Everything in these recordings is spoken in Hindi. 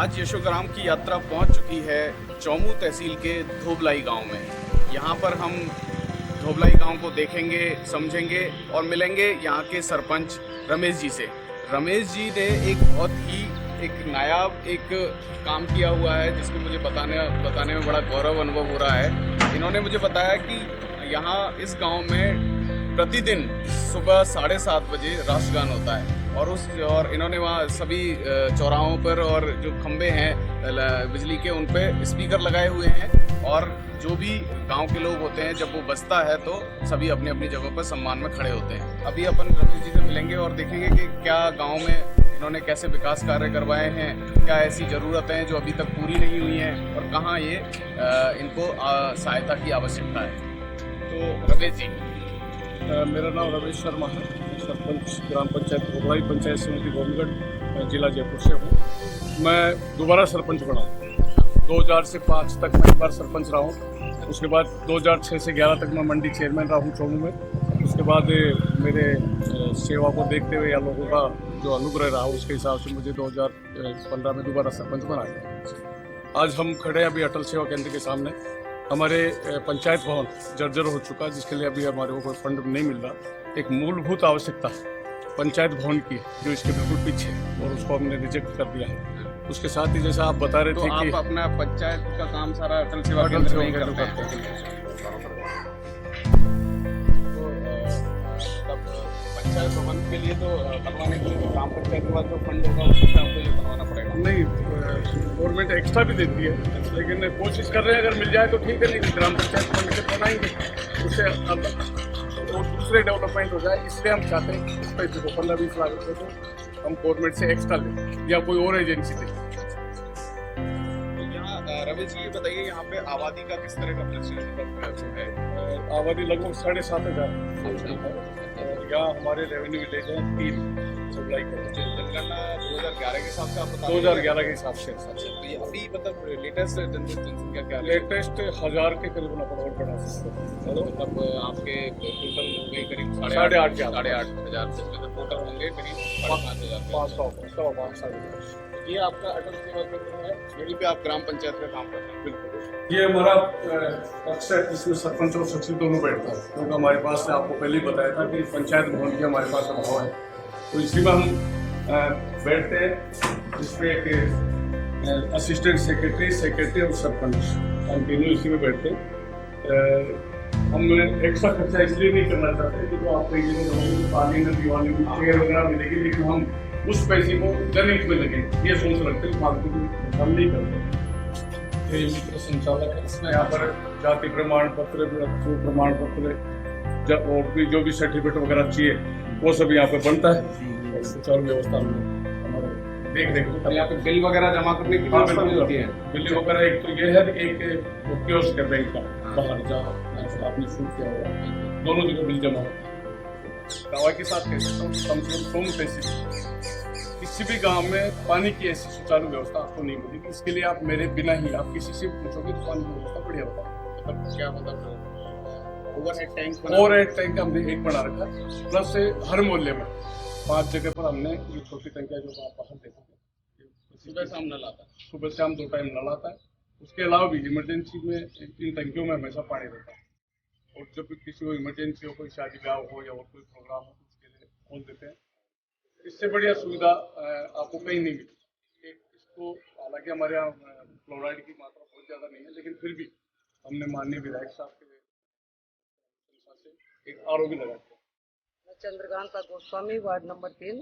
आज यशोग्राम की यात्रा पहुंच चुकी है चौमू तहसील के धोबलाई गांव में। यहां पर हम धोबलाई गांव को देखेंगे, समझेंगे और मिलेंगे यहां के सरपंच रमेश जी से। रमेश जी ने एक बहुत ही नायाब काम किया हुआ है जिसको मुझे बताने में बड़ा गौरव अनुभव हो रहा है। इन्होंने मुझे बताया कि यहाँ इस गांव में प्रतिदिन सुबह 7:30 बजे राष्ट्रगान होता है और इन्होंने वहाँ सभी चौराहों पर और जो खंबे हैं बिजली के उन पे स्पीकर लगाए हुए हैं और जो भी गांव के लोग होते हैं जब वो बजता है तो सभी अपनी अपनी जगहों पर सम्मान में खड़े होते हैं। अभी अपन रमेश जी से मिलेंगे और देखेंगे कि क्या गांव में इन्होंने कैसे विकास कार्य करवाए हैं, क्या ऐसी ज़रूरतें हैं जो अभी तक पूरी नहीं हुई हैं और कहाँ ये इनको सहायता की आवश्यकता है। तो रमेश जी, मेरा नाम रमेश शर्मा है, सरपंच ग्राम पंचायत धोबलाई पंचायत समिति गोविंदगढ़, जिला जयपुर से हूँ। मैं दोबारा सरपंच बना 2000 से 5 तक मैं एक बार सरपंच रहा हूँ। उसके बाद 2006 से 11 तक मैं मंडी चेयरमैन रहा हूँ चौमू में। उसके बाद मेरे सेवा को देखते हुए या लोगों का जो अनुग्रह रहा उसके हिसाब से मुझे 2015 में दोबारा सरपंच बनाया। आज हम खड़े हैं अभी अटल सेवा केंद्र के सामने। हमारे पंचायत भवन जर्जर हो चुका, जिसके लिए अभी हमारे को कोई फंड नहीं मिल रहा। एक मूलभूत आवश्यकता पंचायत भवन की जो इसके बिल्कुल पीछे, और उसको हमने रिजेक्ट कर दिया है। उसके साथ ही जैसा आप बता रहे थे कि आप अपना पंचायत का काम सारा अटल सेवा केंद्र में ही करते हैं। पंचायत भवन के लिए तो बनवाने के लिए ग्राम पंचायत के बाद जो फंड होगा उससे आपको ये बनवाना पड़ेगा। नहीं, गवर्नमेंट एक्स्ट्रा भी देती है, लेकिन कोशिश कर रहे हैं अगर मिल जाए तो ठीक है, नहीं ग्राम पंचायत फंड से बनाएंगे उससे अब तो दूसरे डेवलपमेंट हो जाए। इसलिए हम चाहते हैं कि इस पैसे को 15-20 लाख रुपये तो हम गवर्नमेंट से एक्स्ट्रा लें या कोई और एजेंसी दें। तो यहाँ रमेश जी ये बताइए, यहाँ पे आबादी का किस तरह का प्रतिशत है? आबादी लगभग 7,500 है। यहाँ हमारे रेवेन्यू विलेज हैं 3 सप्लाई करते हैं। जनगणना 2011 के हिसाब से आप बता 2011 के हिसाब से। तो ये अभी मतलब लेटेस्ट जनसंख्या क्या है? लेटेस्ट 1000 के करीब अपना बढ़ा सकते हैं। मतलब आपके टोटल होंगे करीब 8,500 8,500 जिसमें टोटल होंगे करीब 5,500। 500 ये आपका अटल सेवा केंद्र है, यहीं पे आप ग्राम पंचायत का काम करते हैं? बिल्कुल। ये हमारा कक्ष है, इसमें सरपंच और सचिव दोनों बैठते हैं, क्योंकि हमारे पास से आपको पहले ही बताया था कि पंचायत भवन की हमारे पास अभाव है, तो इसी में हम बैठते हैं। इसमें एक असिस्टेंट सेक्रेटरी और सरपंच, हम तीनों इसी में बैठते हैं। हम एक्स्ट्रा खर्चा इसलिए नहीं करना चाहते कि जो आपको पानी में दीवानी में चेयर वगैरह मिलेगी, लेकिन हम उस पैसे को जनहित में लगे ये सोच रखते हैं, फालतू की हम नहीं करते। मित्र संचालक है, इसमें यहाँ पर जाति प्रमाण पत्र, प्रमाण पत्र और भी जो भी सर्टिफिकेट वगैरह चाहिए वो सब यहाँ पे बनता है। सुचारू व्यवस्था में हमारे देख यहाँ पे बिल वगैरह जमा करने की व्यवस्था भी होती है। बिल वगैरह एक तो ये है, एक कियोस्क है बैंक का, बाहर जहाँ आपने शूट किया होगा, दोनों जगह बिल जमा होता है। दवा के साथ कह सकता हूँ कम से कम 100 पैसे किसी भी गांव में पानी की ऐसी सुचारू व्यवस्था आपको नहीं मिलेगी। इसके लिए आप मेरे बिना ही आप किसी से पूछोगे तो पानी की व्यवस्था बढ़िया होता है। मतलब क्या मतलब ओवरहेड टैंक हमने एक बना रखा है, प्लस हर मोहल्ले में 5 जगह पर हमने ये छोटी टंकियाँ जो आप बाहर देखोगे, सुबह शाम नल आता है। सुबह शाम 2 टाइम नल आता है। उसके अलावा भी इमरजेंसी में इन टंकियों में हमेशा पानी रहता है, और जब भी किसी को इमरजेंसी हो, कोई शादी ब्याह हो या और कोई प्रोग्राम हो तो उसके लिए खोल देते हैं। इससे बढ़िया सुविधा आपको कहीं नहीं मिली। इसको हालांकि हमारे यहाँ फ्लोराइड की मात्रा बहुत ज़्यादा नहीं है, लेकिन फिर भी हमने माननीय विधायक साहब के से एक आरओ भी लगा दिया। मैं चंद्रकांता गोस्वामी, वार्ड नंबर 3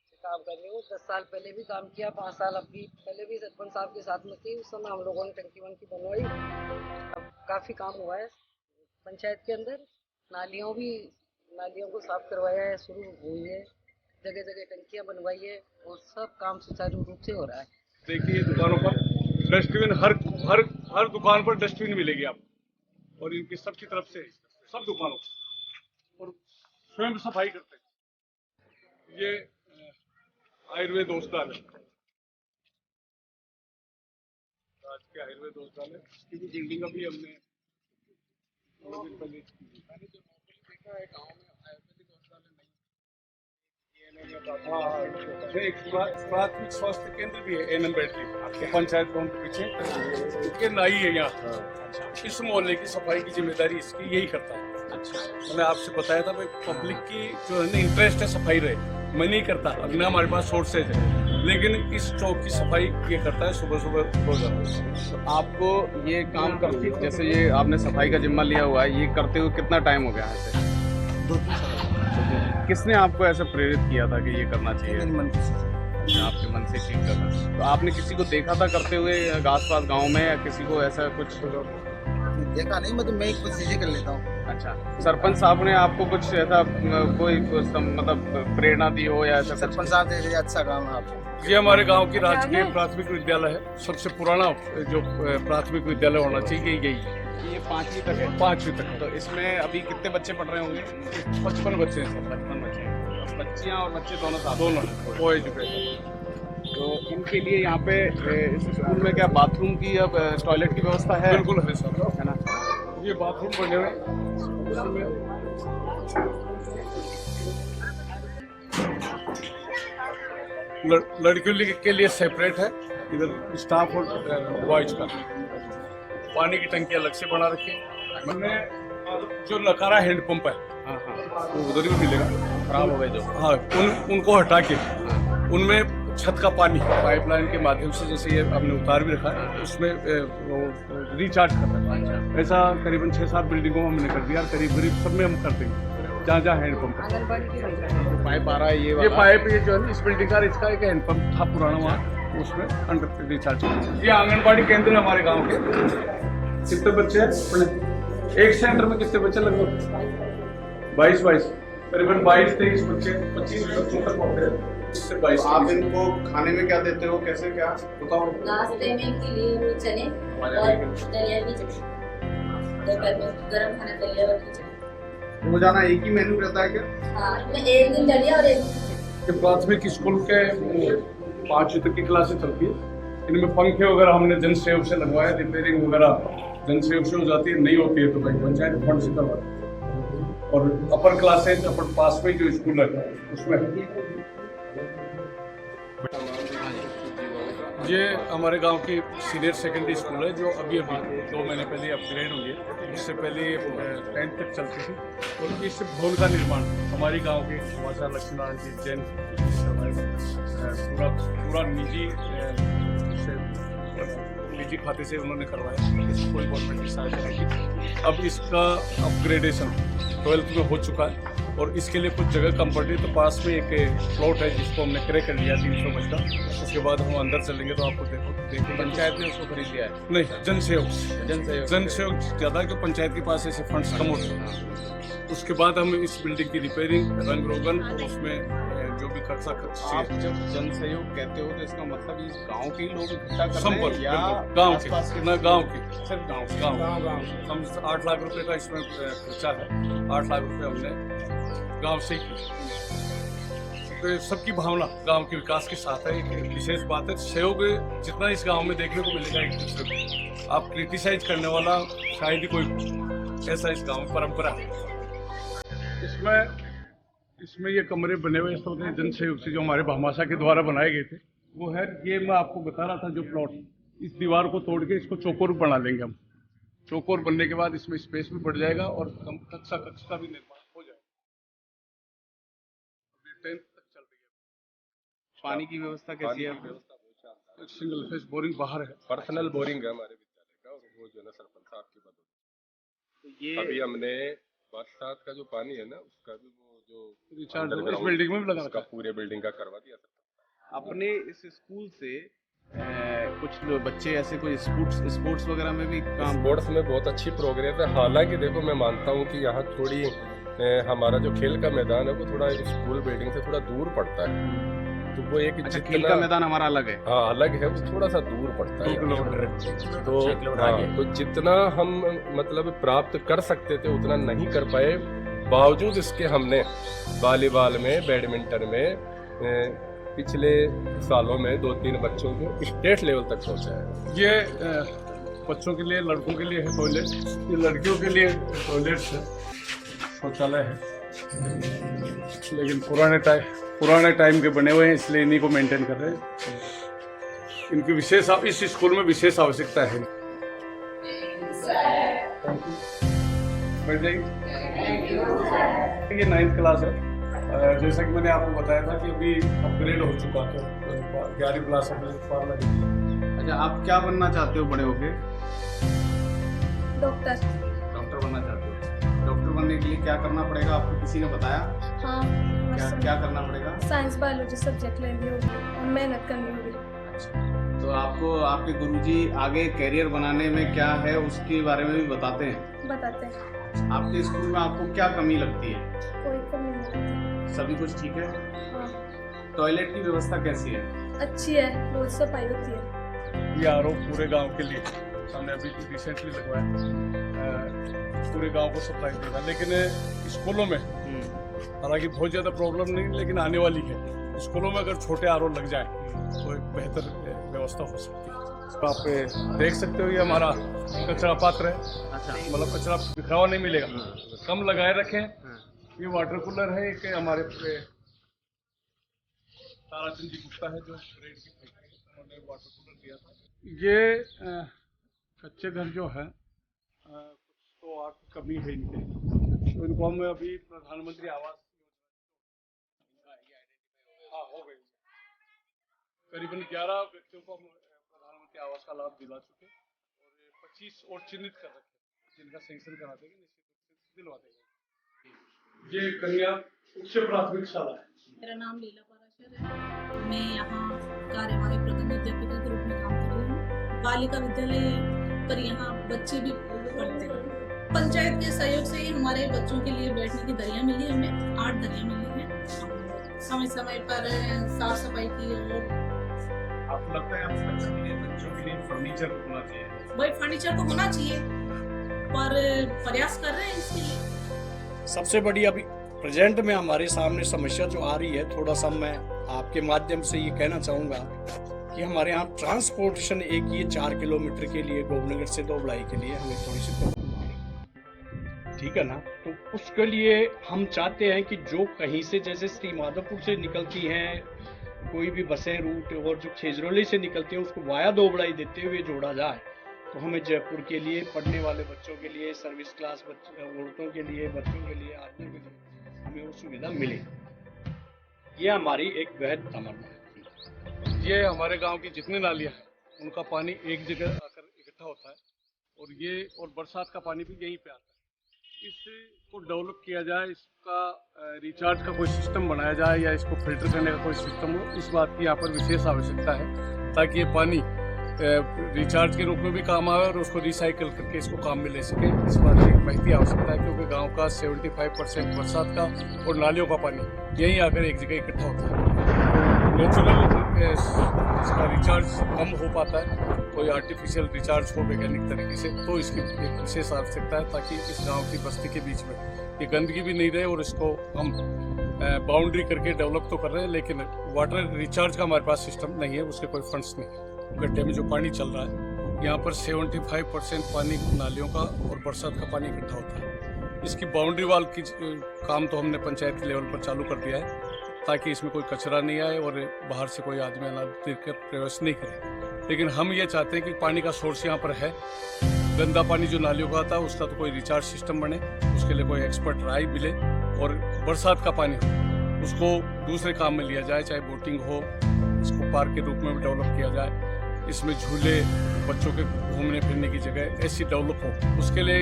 से काम कर रही हूँ। 10 साल पहले भी काम किया, 5 साल अभी पहले भी सरपंच साहब के साथ में थी। उस समय हम लोगों ने टंकी वंकी बनवाई। अब काफ़ी काम हुआ है पंचायत के अंदर। नालियों को साफ करवाया है, शुरू हुई है, जगह जगह टंकियां बनवाई है और सब काम सुचारू रूप से हो रहा है। देखिए दुकानों पर डस्टबिन, हर दुकान पर डस्टबिन मिलेगी आपको, और इनकी सबकी तरफ से सब दुकानों और स्वयं सफाई करते हैं। ये आयुर्वेद औषधालय, राजकीय आयुर्वेद औषधालय, इसकी भी बिल्डिंग अभी हमने थोड़े दिन पहले देखा है। गाँव में आयुर्वेदिक औषधालय नहीं, हाँ एक प्राथमिक स्वास्थ्य केंद्र भी है एनएम बैटरी आपके पंचायत भवन के पीछे, इसके नाई है यहाँ। इस मोहल्ले की सफाई की जिम्मेदारी इसकी यही करता है। मैंने आपसे बताया था भाई, पब्लिक की जो है ना इंटरेस्ट है सफाई रहे, मैं नहीं करता, अभी हमारे पास सोर्सेज है, लेकिन इस चौक की सफाई ये करता है सुबह सुबह रोजाना। तो आपको ये काम करते, जैसे ये आपने सफाई का जिम्मा लिया हुआ है, ये करते हुए कितना टाइम हो गया है ऐसे? 2-3 साल। किसने आपको ऐसा प्रेरित किया था कि ये करना चाहिए? मेरे मन की आपके मन से ठीक करना। तो आपने किसी को देखा था करते हुए आस पास गाँव में, या किसी को ऐसा कुछ? देखा नहीं, मतलब मैं ही खुद चीजें कर लेता हूँ। अच्छा, सरपंच साहब ने आपको कुछ ऐसा कोई मतलब प्रेरणा दी हो या ऐसा? सरपंच साहब दे अच्छा काम है आप। ये हमारे गांव की राजकीय प्राथमिक विद्यालय है, सबसे पुराना जो प्राथमिक विद्यालय होना चाहिए यही है। ये 5वीं तक है? 5वीं तक है। तो इसमें अभी कितने बच्चे पढ़ रहे होंगे? 55 बच्चे हैं सर। 55 बच्चे, बच्चियाँ और बच्चे दोनों साथ? दोनों को एजुकेटेड। तो इनके लिए यहाँ पे इस स्कूल में क्या बाथरूम की अब टॉयलेट की व्यवस्था है? बिल्कुल है सर, है ना? ये बाथरूम बने हुए हैं। लड़कियों के लिए सेपरेट है, इधर स्टाफ और बॉयज का। पानी की टंकी अलग से बना रखी है। मैंने जो नकारा हैंडपंप है, हाँ हाँ, वो उधर भी मिलेगा। खराब हो गए जो? हाँ, उनको हटा के उनमें छत का पानी पाइपलाइन के माध्यम से, जैसे ये हमने उतार भी रखा है, उसमें रिचार्ज करना है। ऐसा करीबन 6-7 बिल्डिंगों में हमने कर दिया, करीब सब में हम कर देंगे जहाँ जहाँ हैंडपम्प है। पाइप आ रहा है ये पाइप, ये जो है इस बिल्डिंग का, इसका एक हैंडपम्प था पुराना वहाँ, उसमें अंडर रिचार्ज करना। ये आंगनबाड़ी केंद्र है हमारे गाँव के। कितने बच्चे हैं एक सेंटर में? कितने बच्चे? लगभग 22 करीबन 22-23 बच्चे, 25 बच्चों तक पढ़ते हैं। आप इनको खाने में क्या देते हो, कैसे क्या बताओ? नाश्ते में के लिए वो चने और दलिया की चटनी, दोपहर में गरम खाना दलिया और खिचड़ी। रोजाना एक ही मेनू रहता है क्या? हाँ, इसमें एक दिन दलिया और एक दिन खिचड़ी। प्राथमिक स्कूल के 5वीं तक की क्लासें चलती है। इनमें पंखे वगैरह हमने जन सहयोग से लगवाया, रिपेयरिंग वगैरह जन सहयोग से हो जाती है, नहीं होती है तो भाई पंचायत फंड से करवाते हैं। और अपर क्लासेज अपन पास में जो स्कूल है उसमें। ये हमारे गांव की सीनियर सेकेंडरी स्कूल है, जो अभी 2 महीने पहले अपग्रेड हुई है। इससे पहले 10th तक चलती थी। और इस भवन का निर्माण हमारी गांव के समाचार लक्ष्मीनारायण जी जैन पूरा निजी खाते से उन्होंने करवाया, इसको कोई गवर्नमेंट की सहायता नहीं की। अब इसका अपग्रेडेशन 12th में हो चुका है, और इसके लिए कुछ जगह कम पड़ रही है। तो पास में एक प्लॉट है जिसको हमने क्रय कर लिया 300 गज का। उसके बाद हम अंदर चलेंगे तो आपको देखो पंचायत ने उसको खरीद लिया है? नहीं, जन सहयोग ज़्यादा, क्यों पंचायत के पास ऐसे फंड्स कम होते हैं। उसके बाद हम इस बिल्डिंग की रिपेयरिंग, रंग रोगन, और उसमें जो भी खर्चा आप जब जन सहयोग कहते हो तो इसका मतलब इस गांव के लोग इकट्ठा कर रहे हैं या गांव आसपास के? सिर्फ गांव। हम 8 लाख रुपए का इसमें खर्चा है। 8 लाख रुपए हमने गांव से की। तो सबकी भावना गांव के विकास के साथ है। एक विशेष बात है, सहयोग जितना इस गांव में देखने को मिलेगा एक दूसरे को, आप क्रिटिसाइज करने वाला शायद ही कोई, ऐसा इस गांव में परंपरा है। इसमें ये कमरे बने हुए जन सहयोग से जो हमारे भामाशाह के द्वारा बनाए गए थे, वो है। ये मैं आपको बता रहा था, जो प्लॉट, इस दीवार को तोड़ के इसको चौकोर बना लेंगे हम। चौकोर बनने के बाद इसमें स्पेस भी बढ़ जाएगा और कक्षा का भी निर्माण हो जाएगा। 10th तक चल रही है। पानी की व्यवस्था कैसी है? सिंगल फेस बोरिंग बाहर है, पर्सनल बोरिंग है हमारे विद्यालय का, और वो जो है ना सरपंच साहब की मदद। तो ये अभी हमने बरसात का जो पानी है ना, उसका भी वो जो रिचार्ज इस बिल्डिंग में भी लगा उसका पूरे बिल्डिंग का करवा दिया सर। अपने इस स्कूल से कुछ बच्चे ऐसे कोई स्पोर्ट्स वगैरह में भी काम? स्पोर्ट्स में बहुत अच्छी प्रोग्रेस है। हालांकि देखो, मैं मानता हूँ कि यहाँ थोड़ी हमारा जो खेल का मैदान है वो थोड़ा स्कूल बिल्डिंग से थोड़ा दूर पड़ता है। तो वो एक अच्छा, खेल का मैदान हमारा अलग है? हाँ, अलग है, वो थोड़ा सा दूर पड़ता है। 2 किलोमीटर। तो जितना हम मतलब प्राप्त कर सकते थे उतना नहीं कर पाए। बावजूद इसके हमने वॉलीबॉल में, बैडमिंटन में पिछले सालों में 2-3 बच्चों को स्टेट लेवल तक पहुंचा है। ये बच्चों के लिए, लड़कों के लिए है टॉयलेट, ये लड़कियों के लिए टॉयलेट है, शौचालय है। लेकिन पुराने टाइम के बने हुए हैं, इसलिए इन्हीं को मेंटेन कर रहे हैं। इनकी इस स्कूल में विशेष आवश्यकता है। बैठ जाइए। ये 9th क्लास है। जैसा कि मैंने आपको बताया था कि अभी अपग्रेड हो चुका है, 11वीं क्लास पार लगी। अच्छा, आप क्या बनना चाहते हो बड़े होके? डॉक्टर। डॉक्टर बनना चाहते हो? डॉक्टर बनने के लिए क्या करना पड़ेगा, आपको किसी ने बताया? हाँ, क्या करना पड़ेगा? साइंस बायोलॉजी सब्जेक्ट लेनी होगी और मेहनत करनी होगी। अच्छा, तो आपको आपके गुरुजी आगे करियर बनाने में क्या है उसके बारे में भी बताते हैं? बताते हैं। आपके स्कूल में आपको क्या कमी लगती है? कोई कमी नहीं होती। सभी कुछ ठीक है? हाँ, टॉयलेट की व्यवस्था कैसी है? अच्छी है, रोज सफाई होती है। ये आरओ पूरे गांव के लिए हमने अभी रिसेंटली लगवाया, पूरे गांव को सप्लाई देगा। लेकिन स्कूलों में हालांकि बहुत ज़्यादा प्रॉब्लम नहीं, लेकिन आने वाली है। स्कूलों में अगर छोटे आरओ लग जाए तो एक बेहतर व्यवस्था हो सकती है। तो आप देख सकते हो, ये हमारा कचरा पात्र है। अच्छा, मतलब कचरा बिखरा हुआ नहीं मिलेगा, कम लगाए रखें। ये वाटर कूलर है, एक हमारे ताराचंद जी गुप्ता है जो ब्रेड की फैक्ट्री, उन्होंने वाटर कूलर दिया था। ये कच्चे घर जो है कुछ तो आग की कमी है इनके, तो इनको हम अभी प्रधानमंत्री आवास हाँ हो गई। करीबन 11 व्यक्तियों को हम प्रधानमंत्री आवास का लाभ दिला चुके और 25 और चिन्हित कर रखे, जिनका सेंक्शन करा देंगे, निश्चित दिलवा देंगे। ये कन्या उच्च प्राथमिक शाला है। मेरा नाम लीला पाराशर है। मैं यहाँ कार्यवाही प्रधान अध्यापिका के रूप में काम कर रही हूँ। बालिका विद्यालय पर यहाँ बच्चे भी पढ़ते हैं। पंचायत के सहयोग से ही हमारे बच्चों के लिए बैठने की दरियाँ मिली, हमें 8 दरियाँ मिली हैं। समय समय पर साफ सफाई की और आपको लगता है बच्चों के लिए फर्नीचर होना चाहिए? भाई फर्नीचर तो होना चाहिए, पर प्रयास कर रहे हैं इसके लिए। सबसे बड़ी अभी प्रेजेंट में हमारे सामने समस्या जो आ रही है, थोड़ा सा मैं आपके माध्यम से ये कहना चाहूँगा कि हमारे यहाँ ट्रांसपोर्टेशन एक ये 4 किलोमीटर के लिए गोविंदनगर से धोबलाई के लिए हमें थोड़ी सी प्रॉब्लम आ रही है, ठीक है ना। तो उसके लिए हम चाहते हैं कि जो कहीं से जैसे श्री माधोपुर से निकलती हैं कोई भी बसें रूट और जो खेजरौली से निकलती हैं उसको वाया धोबलाई देते हुए जोड़ा जाए, तो हमें जयपुर के लिए पढ़ने वाले बच्चों के लिए, सर्विस क्लास औरतों के लिए, बच्चों के लिए, आदमियों के लिए हमें वो सुविधा मिले। ये हमारी एक बेहद तमन्ना है। ये हमारे गांव की जितनी नालियां हैं उनका पानी एक जगह आकर इकट्ठा होता है और बरसात का पानी भी यहीं पे आता है। इसको डेवलप किया जाए, इसका रिचार्ज का कोई सिस्टम बनाया जाए या इसको फिल्टर करने का कोई सिस्टम हो, इस बात की यहाँ पर विशेष आवश्यकता है ताकि ये पानी रिचार्ज के रूप में भी काम आए और उसको रिसाइकल करके इसको काम में ले सके। इस बात की महती आवश्यकता है क्योंकि गांव का 75% बरसात का और नालियों का पानी यहीं आकर एक जगह इकट्ठा होता है। नेचुरल इसका रिचार्ज कम हो पाता है, कोई आर्टिफिशियल रिचार्ज हो वैज्ञानिक तरीके से, तो इसकी एक विशेष आवश्यकता है ताकि इस गांव की बस्ती के बीच में ये गंदगी भी नहीं रहे। और इसको हम बाउंड्री करके डेवलप तो कर रहे हैं, लेकिन वाटर रिचार्ज का हमारे पास सिस्टम नहीं है, उसके कोई फंड्स नहीं। गड्ढे में जो पानी चल रहा है यहाँ पर 75% पानी नालियों का और बरसात का पानी इकट्ठा होता है। इसकी बाउंड्री वाल की काम तो हमने पंचायत लेवल पर चालू कर दिया है ताकि इसमें कोई कचरा नहीं आए और बाहर से कोई आदमी अनाधिकृत देकर प्रवेश नहीं करे। लेकिन हम ये चाहते हैं कि पानी का सोर्स यहाँ पर है, गंदा पानी जो नालियों का आता है उसका तो कोई रिचार्ज सिस्टम बने, उसके लिए कोई एक्सपर्ट राय मिले और बरसात का पानी हो उसको दूसरे काम में लिया जाए, चाहे बोटिंग हो, इसको पार्क के रूप में भी डेवलप किया जाए, इसमें झूले, बच्चों के घूमने फिरने की जगह ऐसी डेवलप हो। उसके लिए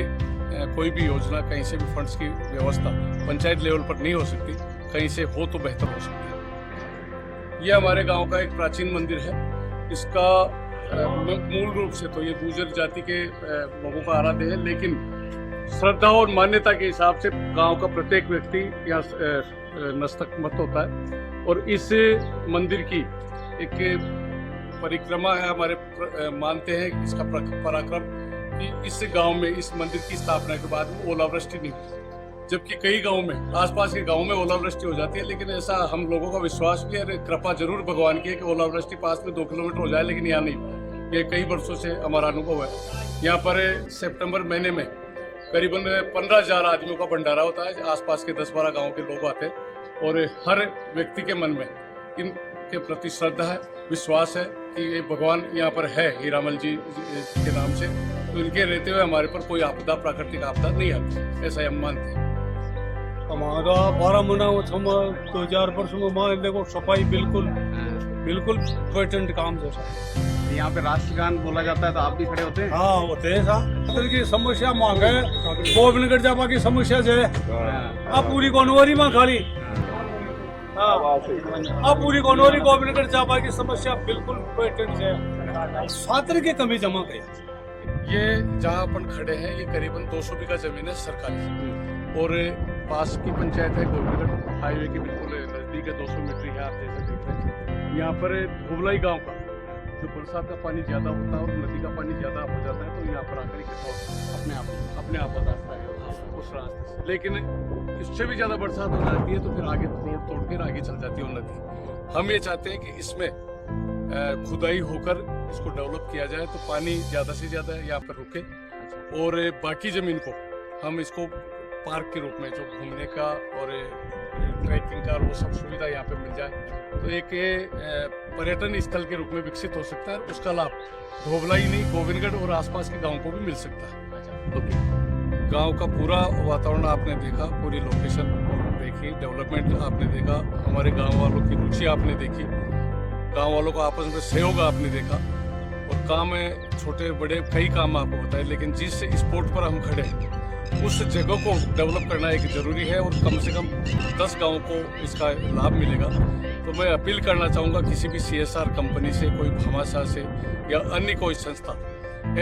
कोई भी योजना, कहीं से भी फंड्स की व्यवस्था पंचायत लेवल पर नहीं हो सकती, कहीं से हो तो बेहतर हो सकता है। यह हमारे गांव का एक प्राचीन मंदिर है। इसका मूल रूप से तो ये गुर्जर जाति के लोगों का आराध्य है, लेकिन श्रद्धा और मान्यता के हिसाब से गांव का प्रत्येक व्यक्ति यहाँ नतमस्तक होता है। और इस मंदिर की एक परिक्रमा है, हमारे मानते हैं इसका पराक्रम कि इस गांव में इस मंदिर की स्थापना के बाद ओलावृष्टि नहीं हुई, जबकि कई गांवों में, आसपास के गांवों में ओलावृष्टि हो जाती है। लेकिन ऐसा हम लोगों का विश्वास भी है, कृपा जरूर भगवान की है कि ओलावृष्टि पास में 2 किलोमीटर हो जाए, लेकिन यहाँ नहीं। ये कई वर्षों से हमारा अनुभव है। यहाँ पर सितंबर महीने में करीबन 15,000 आदमियों का भंडारा होता है, आसपास के 10-12 गाँव के लोग आते हैं और हर व्यक्ति के मन में इनके प्रति श्रद्धा है, विश्वास है कि ये भगवान यहाँ पर है हीरामल जी के नाम से, तो इनके रहते हुए हमारे पर कोई आपदा, प्राकृतिक आपदा नहीं आती, ऐसा हम मानते हैं। हमारा 12 महीना 2000 वर्ष में मान देखो सफाई बिल्कुल पेटेंट काम जैसा। यहाँ पे राष्ट्रगान बोला जाता है तो आप भी खड़े होते हैं? हाँ होते हैं साहब की समस्या मांग है गोविंदगढ़ जापा की समस्या जो है अब पूरी गोनवरी में खाली अब पूरी गोनवरी गोविंदगढ़ जापा की समस्या बिल्कुल पेटेंट है, छात्र की कमी जमा गई। ये जहाँ अपन खड़े हैं ये करीबन 200 बीघा जमीन है सरकारी, और पास की पंचायत है गोविंदगढ़, हाईवे के बिल्कुल नजदीक है, 200 मीटर है, आप जैसे देख रहे हैं। यहाँ पर धोबलाई गांव का जो बरसात का पानी ज्यादा होता है और नदी का पानी ज्यादा हो जाता है तो यहाँ पर आकर इकट्ठा होता है अपने आप रास्ता है उस रास्ते से, लेकिन इससे भी ज्यादा बरसात हो जाती है तो फिर आगे रोड तोड़ कर आगे चल जाती है वो नदी। हम ये चाहते हैं कि इसमें खुदाई होकर इसको डेवलप किया जाए तो पानी ज्यादा से ज्यादा यहाँ पर रुके, और बाकी जमीन को हम इसको पार्क के रूप में जो घूमने का और ट्रैकिंग का वो सब सुविधा यहाँ पे मिल जाए तो एक पर्यटन स्थल के रूप में विकसित हो सकता है। उसका लाभ धोबलाई नहीं गोविंदगढ़ और आसपास के गांव को भी मिल सकता है। गांव का पूरा वातावरण आपने देखा, पूरी लोकेशन देखी, डेवलपमेंट आपने देखा, हमारे गांव वालों की रुचि आपने देखी, गांव वालों का आपस में सहयोग आपने देखा, और काम में छोटे बड़े कई काम आपको बताए, लेकिन जिस स्पॉट पर हम खड़े हैं उस जगह को डेवलप करना एक जरूरी है और कम से कम 10 गांवों को इसका लाभ मिलेगा। तो मैं अपील करना चाहूँगा किसी भी CSR कंपनी से, कोई भामाशाह से या अन्य कोई संस्था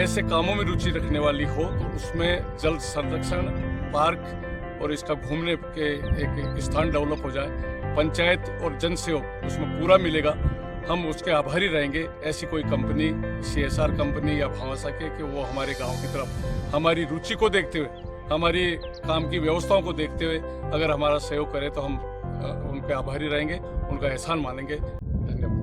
ऐसे कामों में रुचि रखने वाली हो तो उसमें जल संरक्षण, पार्क और इसका घूमने के एक स्थान डेवलप हो जाए, पंचायत और जन सहयोग उसमें पूरा मिलेगा, हम उसके आभारी रहेंगे। ऐसी कोई कंपनी CSR कंपनी या भामाशाह के वो हमारे गाँव की तरफ हमारी रुचि को देखते हुए, हमारी काम की व्यवस्थाओं को देखते हुए अगर हमारा सहयोग करे तो हम उन पे आभारी रहेंगे, उनका एहसान मानेंगे। धन्यवाद।